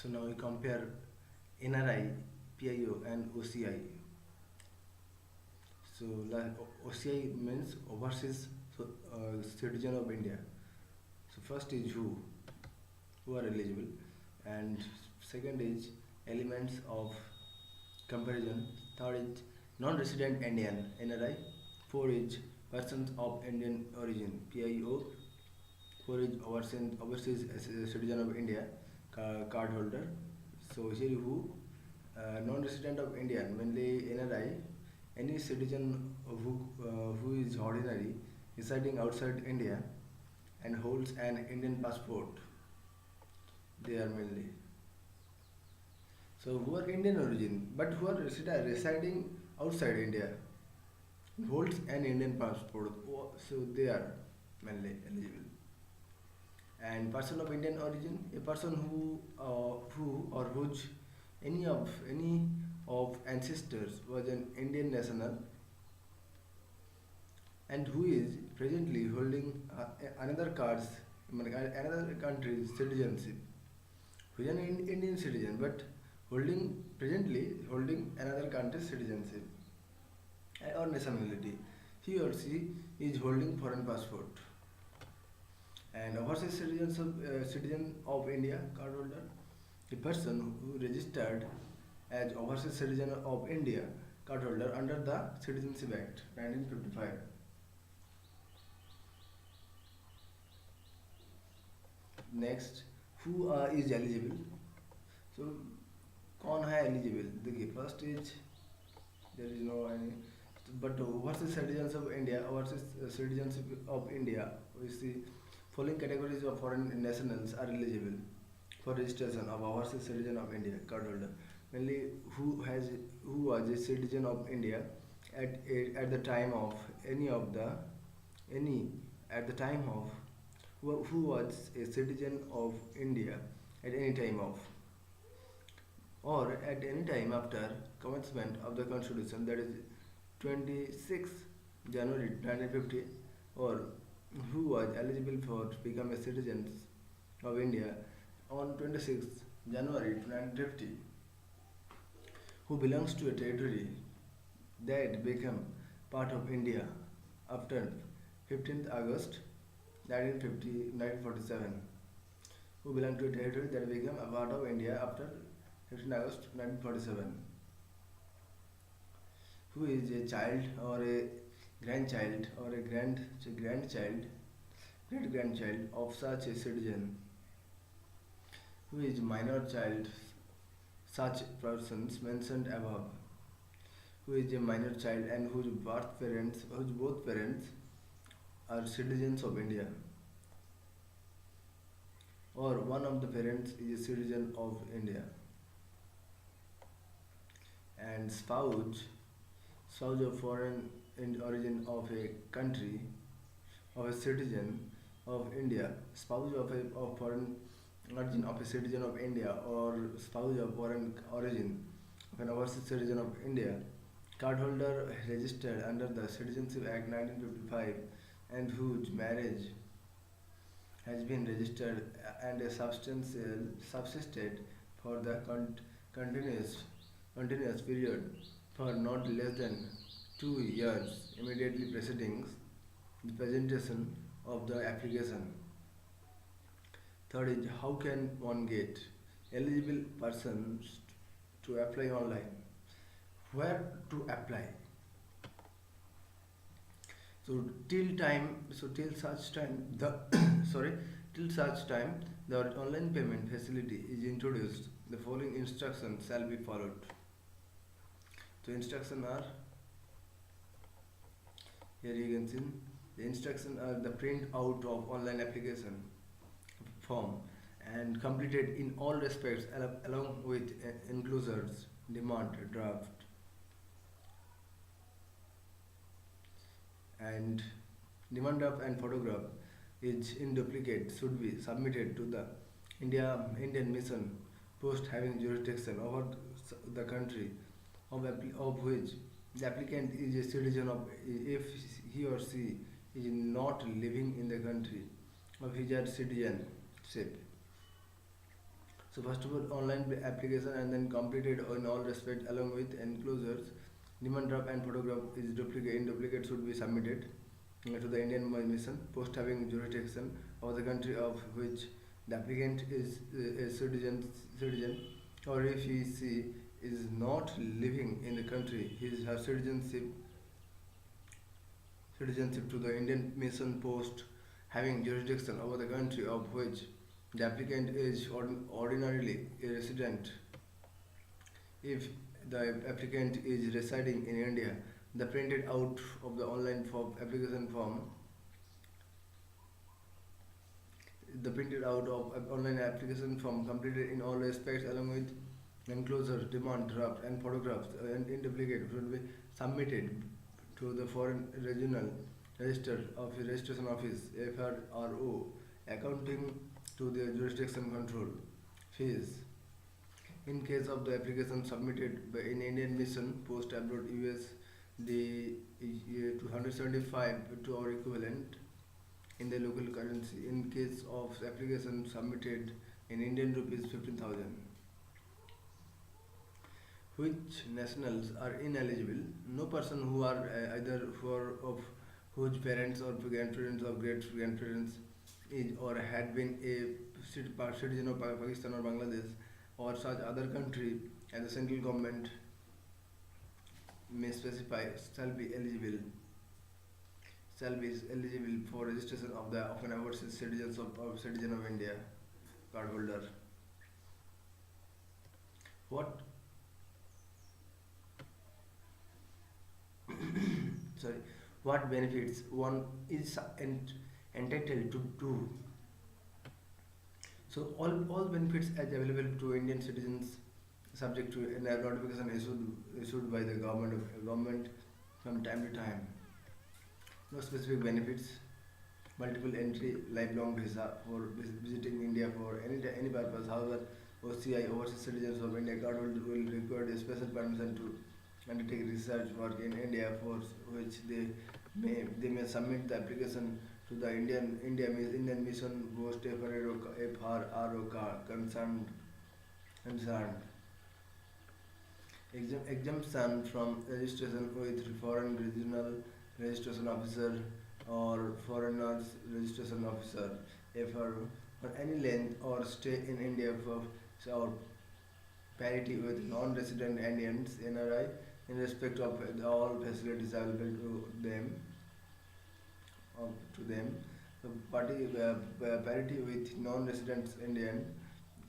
So now we compare NRI, PIO and OCI. So OCI means overseas citizen of India. So first is who are eligible, and second is elements of comparison. Third is non-resident Indian NRI. Four is persons of Indian origin PIO. Four is overseas citizen of India cardholder. So here who non-resident of Indian mainly NRI, any citizen who is ordinary residing outside India and holds an Indian passport. They are mainly. So who are Indian origin but who are residing outside India holds an Indian passport. So they are mainly eligible. And person of Indian origin, a person who or whose any of ancestors was an Indian national and who is presently holding another cards another country's citizenship, who is an Indian citizen but presently holding another country's citizenship or nationality. He or she is holding foreign passport. And overseas citizen of India cardholder, a person who registered as overseas citizen of India cardholder under the Citizenship Act 1955. Next, who is eligible? So कौन है eligible? देखिए first is there is no any, but overseas citizens of India, citizenship of India, we see following categories of foreign nationals are eligible for registration of overseas citizen of India cardholder. Mainly who was a citizen of India at the time of any at the time of who was a citizen of India at any time of or at any time after commencement of the constitution, that is 26th January 1950, or who was eligible for to become a citizen of India on 26th January 1950, who belongs to a territory that became part of India after 15th August 1947, who belong to a territory that became a part of India after 15th August 1947, who is a child or a grandchild or a grandchild, great grandchild of such a citizen, who is minor child such persons mentioned above, who is a minor child and whose both parents are citizens of India, or one of the parents is a citizen of India, and spouse of foreign in origin of a country of a citizen of India, spouse of foreign origin of a citizen of India, or spouse of foreign origin of an overseas citizen of India, cardholder registered under the Citizenship Act 1955 and whose marriage has been registered and a subsisted for the continuous period for not less than 2 years immediately preceding the presentation of the application. Third is how can one get eligible persons to apply online? Where to apply? Till such time the online payment facility is introduced, the following instructions shall be followed. So instructions are here you can see the instructions are the print out of online application form and completed in all respects along with enclosures, demand draft and photograph is in duplicate should be submitted to the Indian mission post having jurisdiction over the country of which the applicant is a citizen of, if he or she is not living in the country of his citizenship. So first of all, online application and then completed in all respects along with enclosures. Demand draft and photograph is duplicate in duplicate should be submitted to the Indian mission post having jurisdiction of the country of which the applicant is a citizen or if he is not living in the country, his her citizenship to the Indian mission post having jurisdiction over the country of which the applicant is ordinarily a resident. If the applicant is residing in India, the printed out of the online form application form, the printed out of online application form completed in all respects along with enclosure, demand draft and photographs and in duplicate will be submitted to the foreign regional register of registration office FRO accounting to the jurisdiction control fees. In case of the application submitted by an Indian mission post abroad US, the 275 to or equivalent in the local currency. In case of application submitted in Indian rupees 15,000. Which nationals are ineligible? No person who are either for of whose parents or grandparents or great grandparents is or had been a citizen of Pakistan or Bangladesh or such other country and the central government may specify shall be eligible for registration of an overseas citizen of India cardholder. What sorry what benefits one is entitled to do. So all benefits as available to Indian citizens subject to a notification issued by the government from time to time. No specific benefits, multiple entry, lifelong visa for visiting India for any purpose. However, OCI overseas citizens of India cardholder will require a special permission to undertake research work in India for which they may submit the application to the Indian Mission Post FRO concerned. Exemption from registration with foreign regional registration officer or foreigners registration officer FRO for any length or stay in India or parity with non-resident Indians NRI in respect of all facilities available to them. So parity with non-resident Indian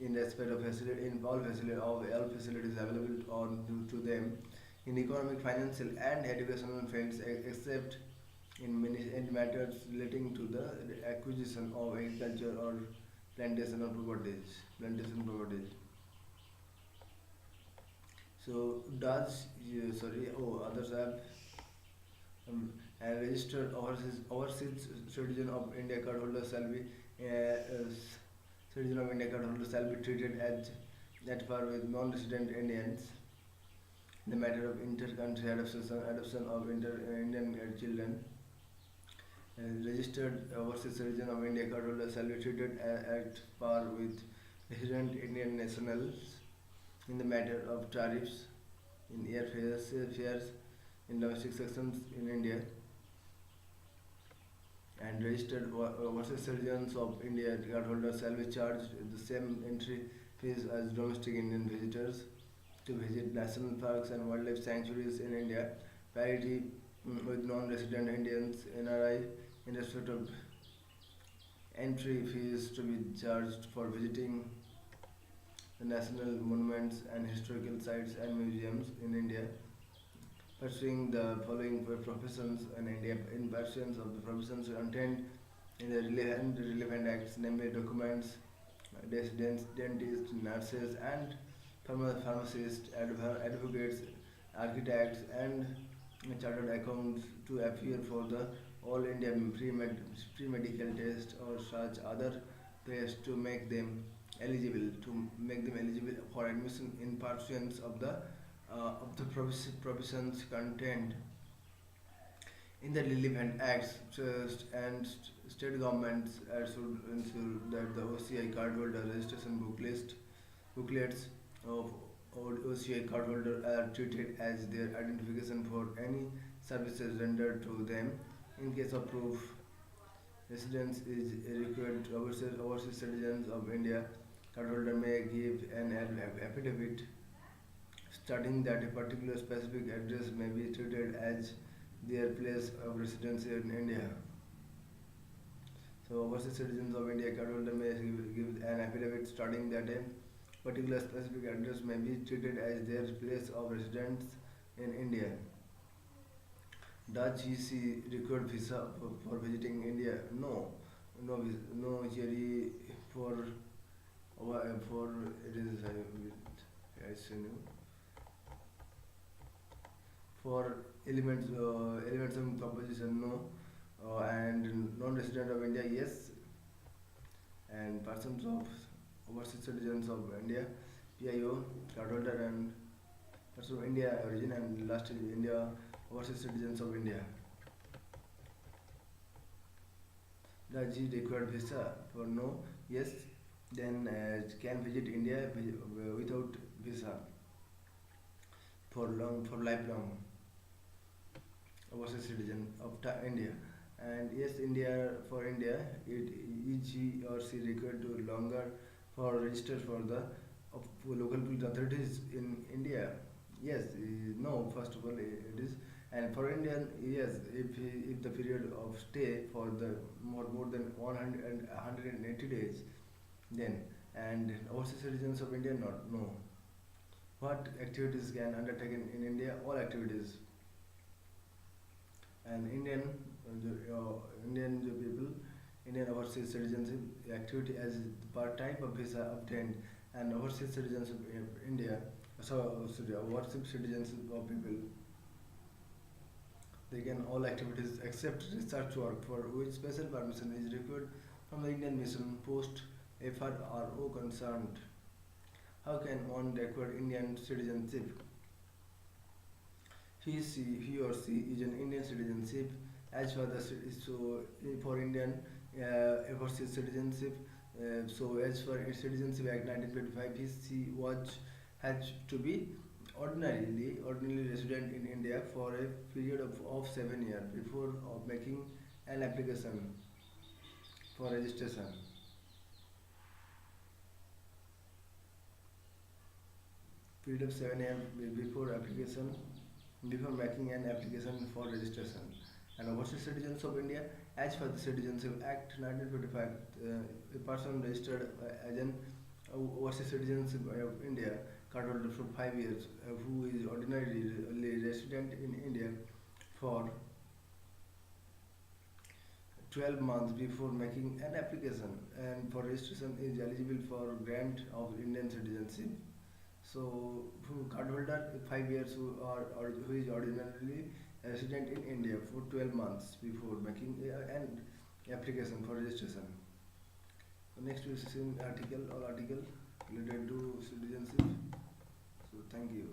in respect of facility in all facilities available to them in economic, financial, and educational fields, except in matters relating to the acquisition of agriculture or plantation properties. So does sorry others have a registered overseas citizen of India cardholder shall be citizen of India cardholder shall be treated as at par with non-resident Indians in the matter of inter-country adoption of Indian children. Registered overseas citizen of India cardholder shall be treated at par with resident Indian nationals in the matter of tariffs in fares in domestic sections in India, and registered overseas citizens of India cardholders shall be charged the same entry fees as domestic Indian visitors to visit national parks and wildlife sanctuaries in India. Parity with non-resident Indians NRI in respect of entry fees to be charged for visiting the national monuments and historical sites and museums in India, pursuing the following professions in India in pursuance of the provisions contained in the relevant acts, namely documents, dentists, nurses, and pharmacists, advocates, architects, and chartered accountants to appear for the All India pre-medical test or such other tests to make them eligible for admission in pursuance of the provisions contained in the relevant acts. And state governments should ensure that the OCI cardholder registration book list booklets of OCI cardholder are treated as their identification for any services rendered to them. In case of proof, residence is required. Overseas citizens of India cardholder may give an affidavit stating that a particular specific address may be treated as their place of residence in India. So overseas citizens of India cardholder may give an affidavit stating that a particular specific address may be treated as their place of residence in India. Does he see required visa for visiting India? No, no. Here for for it is I say no. For elements of composition no, and non-resident of India yes, and persons of overseas citizens of India, PIO, cardholder and person of India origin, and last is India overseas citizens of India. The G required visa for no, yes, then can visit India without visa for lifelong overseas citizen of India. And yes, India for India, it is he or she required to longer for register for the local authorities in India. Yes, no. First of all, it is, and for Indian, yes, if the period of stay for the more than 100 and 180 days, then and overseas citizens of India not no. What activities can undertaken in India? All activities. And Indian people, Indian overseas citizenship activity as per type of visa obtained, and overseas citizenship of India, sorry, overseas citizenship of people, they can all activities except research work for which special permission is required from the Indian mission post FRRO concerned. How can one require Indian citizenship? He or she is an Indian citizenship as for the so for Indian overseas citizenship. So as for Citizenship Act 1925, he was has to be ordinarily resident in India for a period of 7 years before of making an application for registration. Period of 7 years before application before making an application for registration. And overseas citizens of India, as per the Citizenship Act 1925, a person registered as an overseas citizenship of India cardholder for 5 years, who is ordinarily resident in India for 12 months before making an application, and for registration is eligible for grant of Indian citizenship. So, who cardholder 5 years or who is ordinarily resident in India for 12 months before making an application for registration. So next we will see article related to citizenship. So thank you.